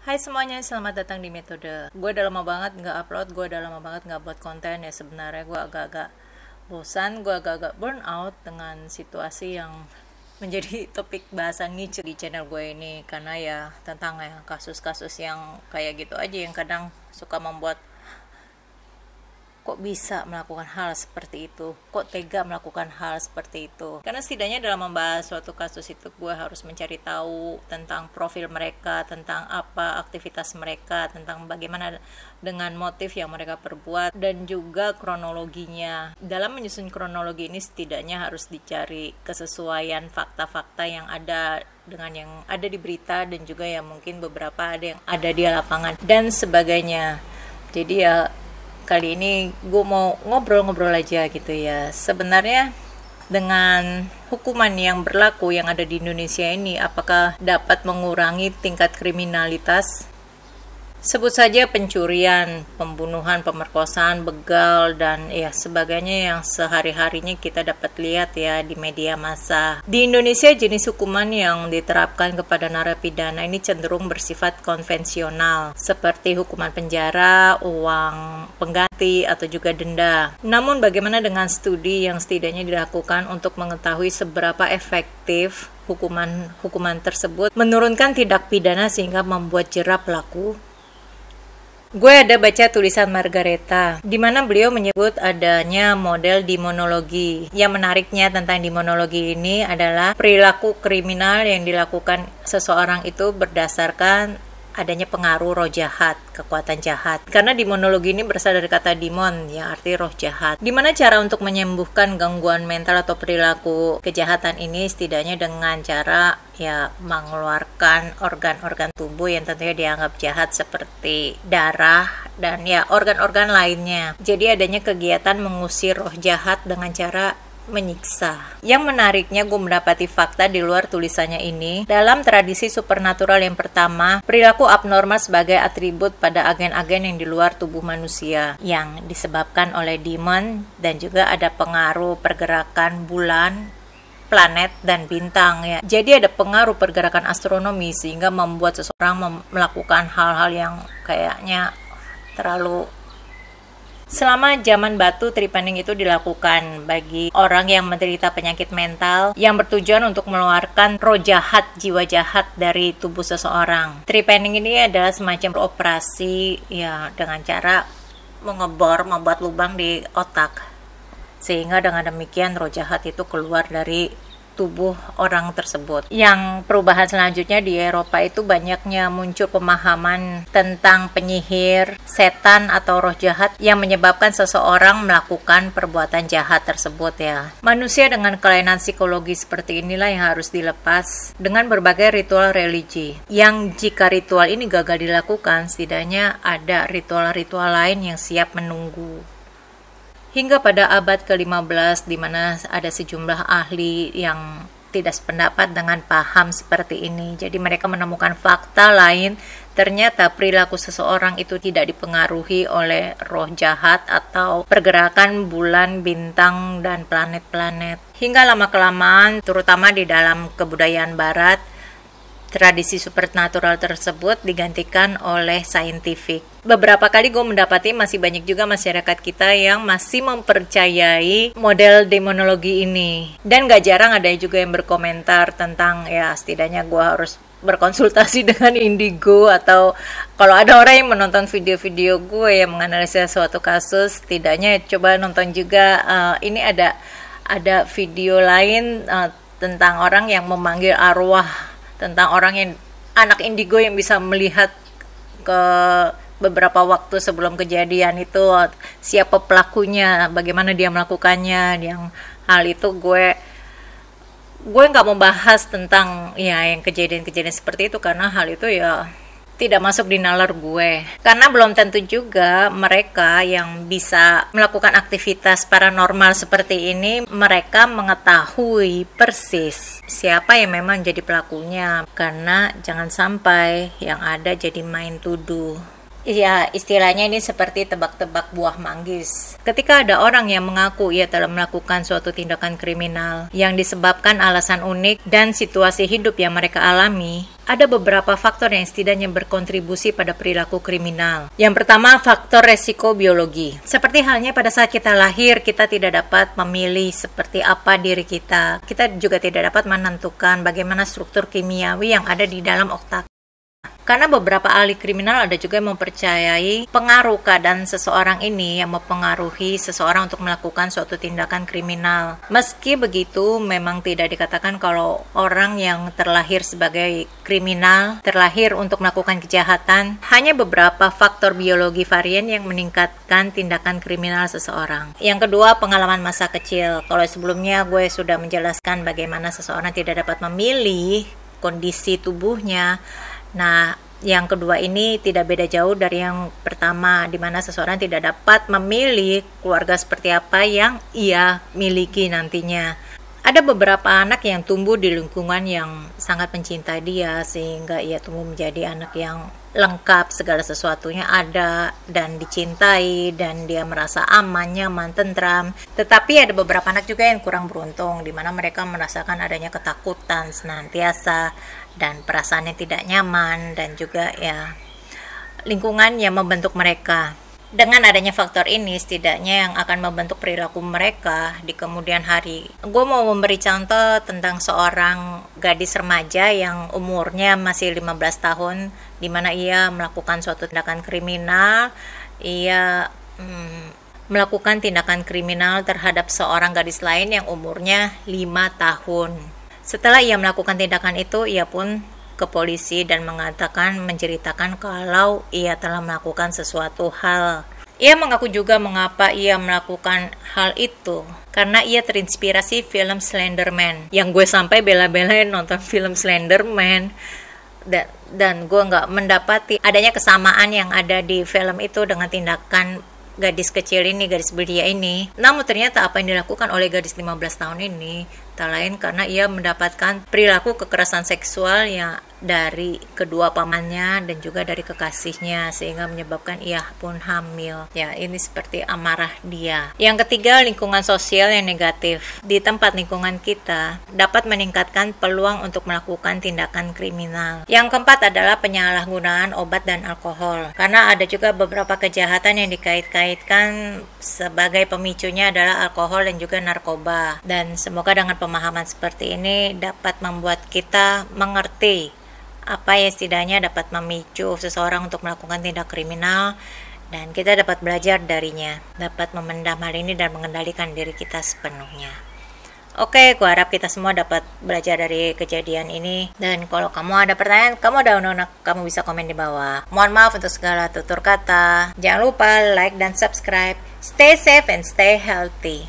Hai semuanya, selamat datang di Metode. Gue udah lama banget nggak upload, gue udah lama banget nggak buat konten ya. Sebenarnya gue agak-agak bosan, gue agak-agak burn out dengan situasi yang menjadi topik bahasan niche di channel gue ini. Karena ya tentang ya kasus-kasus yang kayak gitu aja yang kadang suka membuat kok bisa melakukan hal seperti itu, kok tega melakukan hal seperti itu. Karena setidaknya dalam membahas suatu kasus itu gue harus mencari tahu tentang profil mereka, tentang apa aktivitas mereka, tentang bagaimana dengan motif yang mereka perbuat, dan juga kronologinya. Dalam menyusun kronologi ini setidaknya harus dicari kesesuaian fakta-fakta yang ada dengan yang ada di berita, dan juga ya mungkin beberapa ada yang ada di lapangan dan sebagainya. Jadi ya kali ini gue mau ngobrol-ngobrol aja gitu ya. Sebenarnya dengan hukuman yang berlaku yang ada di Indonesia ini, apakah dapat mengurangi tingkat kriminalitas? Sebut saja pencurian, pembunuhan, pemerkosaan, begal, dan ya sebagainya yang sehari-harinya kita dapat lihat ya di media massa. Di Indonesia jenis hukuman yang diterapkan kepada narapidana ini cenderung bersifat konvensional, seperti hukuman penjara, uang pengganti, atau juga denda. Namun bagaimana dengan studi yang setidaknya dilakukan untuk mengetahui seberapa efektif hukuman tersebut menurunkan tindak pidana sehingga membuat jera pelaku? Gue ada baca tulisan Margareta, di mana beliau menyebut adanya model demonologi. Yang menariknya tentang demonologi ini adalah perilaku kriminal yang dilakukan seseorang itu berdasarkan adanya pengaruh roh jahat, kekuatan jahat. Karena demonologi ini berasal dari kata demon, yang arti roh jahat. Dimana cara untuk menyembuhkan gangguan mental atau perilaku kejahatan ini setidaknya dengan cara ya mengeluarkan organ-organ tubuh yang tentunya dianggap jahat seperti darah dan ya organ-organ lainnya. Jadi adanya kegiatan mengusir roh jahat dengan cara menyiksa. Yang menariknya gue mendapati fakta di luar tulisannya ini. Dalam tradisi supernatural yang pertama, perilaku abnormal sebagai atribut pada agen-agen yang di luar tubuh manusia yang disebabkan oleh demon, dan juga ada pengaruh pergerakan bulan, planet, dan bintang ya. Jadi ada pengaruh pergerakan astronomi sehingga membuat seseorang melakukan hal-hal yang kayaknya terlalu. Selama zaman batu, trepanning itu dilakukan bagi orang yang menderita penyakit mental yang bertujuan untuk mengeluarkan roh jahat, jiwa jahat dari tubuh seseorang. Trepanning ini adalah semacam operasi ya dengan cara membuat lubang di otak, sehingga dengan demikian roh jahat itu keluar dari tubuh orang tersebut. Yang perubahan selanjutnya di Eropa itu banyaknya muncul pemahaman tentang penyihir, setan atau roh jahat yang menyebabkan seseorang melakukan perbuatan jahat tersebut ya. Manusia dengan kelainan psikologi seperti inilah yang harus dilepas dengan berbagai ritual religi. Yang jika ritual ini gagal dilakukan, setidaknya ada ritual-ritual lain yang siap menunggu. Hingga pada abad ke-15 di mana ada sejumlah ahli yang tidak sependapat dengan paham seperti ini. Jadi mereka menemukan fakta lain, ternyata perilaku seseorang itu tidak dipengaruhi oleh roh jahat atau pergerakan bulan, bintang, dan planet-planet. Hingga lama-kelamaan, terutama di dalam kebudayaan barat, tradisi supernatural tersebut digantikan oleh saintifik. Beberapa kali gue mendapati masih banyak juga masyarakat kita yang masih mempercayai model demonologi ini. Dan gak jarang ada juga yang berkomentar tentang ya setidaknya gue harus berkonsultasi dengan indigo, atau kalau ada orang yang menonton video-video gue yang menganalisa suatu kasus, setidaknya coba nonton juga. Ini ada video lain tentang orang yang memanggil arwah, tentang orang yang anak indigo yang bisa melihat ke beberapa waktu sebelum kejadian itu, siapa pelakunya, bagaimana dia melakukannya. Yang hal itu gue nggak membahas tentang ya yang kejadian-kejadian seperti itu, karena hal itu ya tidak masuk di nalar gue. Karena belum tentu juga mereka yang bisa melakukan aktivitas paranormal seperti ini, mereka mengetahui persis siapa yang memang jadi pelakunya. Karena jangan sampai yang ada jadi main tuduh. Ya, istilahnya ini seperti tebak-tebak buah manggis. Ketika ada orang yang mengaku ia telah melakukan suatu tindakan kriminal yang disebabkan alasan unik dan situasi hidup yang mereka alami, Ada beberapa faktor yang setidaknya berkontribusi pada perilaku kriminal. Yang pertama, faktor resiko biologi. Seperti halnya pada saat kita lahir, kita tidak dapat memilih seperti apa diri kita. Kita juga tidak dapat menentukan bagaimana struktur kimiawi yang ada di dalam otak. Karena beberapa ahli kriminal ada juga yang mempercayai pengaruh keadaan seseorang ini yang mempengaruhi seseorang untuk melakukan suatu tindakan kriminal. Meski begitu, memang tidak dikatakan kalau orang yang terlahir sebagai kriminal, terlahir untuk melakukan kejahatan. Hanya beberapa faktor biologi varian yang meningkatkan tindakan kriminal seseorang. Yang kedua, pengalaman masa kecil. Kalau sebelumnya gue sudah menjelaskan bagaimana seseorang tidak dapat memilih kondisi tubuhnya. Nah, yang kedua ini tidak beda jauh dari yang pertama, di mana seseorang tidak dapat memilih keluarga seperti apa yang ia miliki nantinya. Ada beberapa anak yang tumbuh di lingkungan yang sangat mencintai dia, sehingga ia tumbuh menjadi anak yang lengkap, segala sesuatunya ada dan dicintai, dan dia merasa aman, nyaman, tentram. Tetapi ada beberapa anak juga yang kurang beruntung, di mana mereka merasakan adanya ketakutan senantiasa dan perasaan yang tidak nyaman, dan juga ya lingkungan yang membentuk mereka. Dengan adanya faktor ini, setidaknya yang akan membentuk perilaku mereka di kemudian hari. Gue mau memberi contoh tentang seorang gadis remaja yang umurnya masih 15 tahun, di mana ia melakukan suatu tindakan kriminal. Ia melakukan tindakan kriminal terhadap seorang gadis lain yang umurnya 5 tahun. Setelah ia melakukan tindakan itu, ia pun ke polisi dan menceritakan kalau ia telah melakukan sesuatu hal. Ia mengaku juga mengapa ia melakukan hal itu, karena ia terinspirasi film Slenderman. Yang gue sampai bela-belain nonton film Slenderman, dan gue nggak mendapati adanya kesamaan yang ada di film itu dengan tindakan gadis kecil ini, gadis belia ini. Namun ternyata apa yang dilakukan oleh gadis 15 tahun ini tak lain karena ia mendapatkan perilaku kekerasan seksual yang dari kedua pamannya dan juga dari kekasihnya, sehingga menyebabkan ia pun hamil. Ya, ini seperti amarah dia. Yang ketiga, lingkungan sosial yang negatif. Di tempat lingkungan kita dapat meningkatkan peluang untuk melakukan tindakan kriminal. Yang keempat adalah penyalahgunaan obat dan alkohol. Karena ada juga beberapa kejahatan yang dikait-kaitkan sebagai pemicunya adalah alkohol dan juga narkoba. Dan semoga dengan pemahaman seperti ini dapat membuat kita mengerti apa yang setidaknya dapat memicu seseorang untuk melakukan tindak kriminal, dan kita dapat belajar darinya, dapat memendam hal ini dan mengendalikan diri kita sepenuhnya. Oke, gue harap kita semua dapat belajar dari kejadian ini. Dan kalau kamu ada pertanyaan, kamu bisa komen di bawah. Mohon maaf untuk segala tutur kata. Jangan lupa like dan subscribe. Stay safe and stay healthy.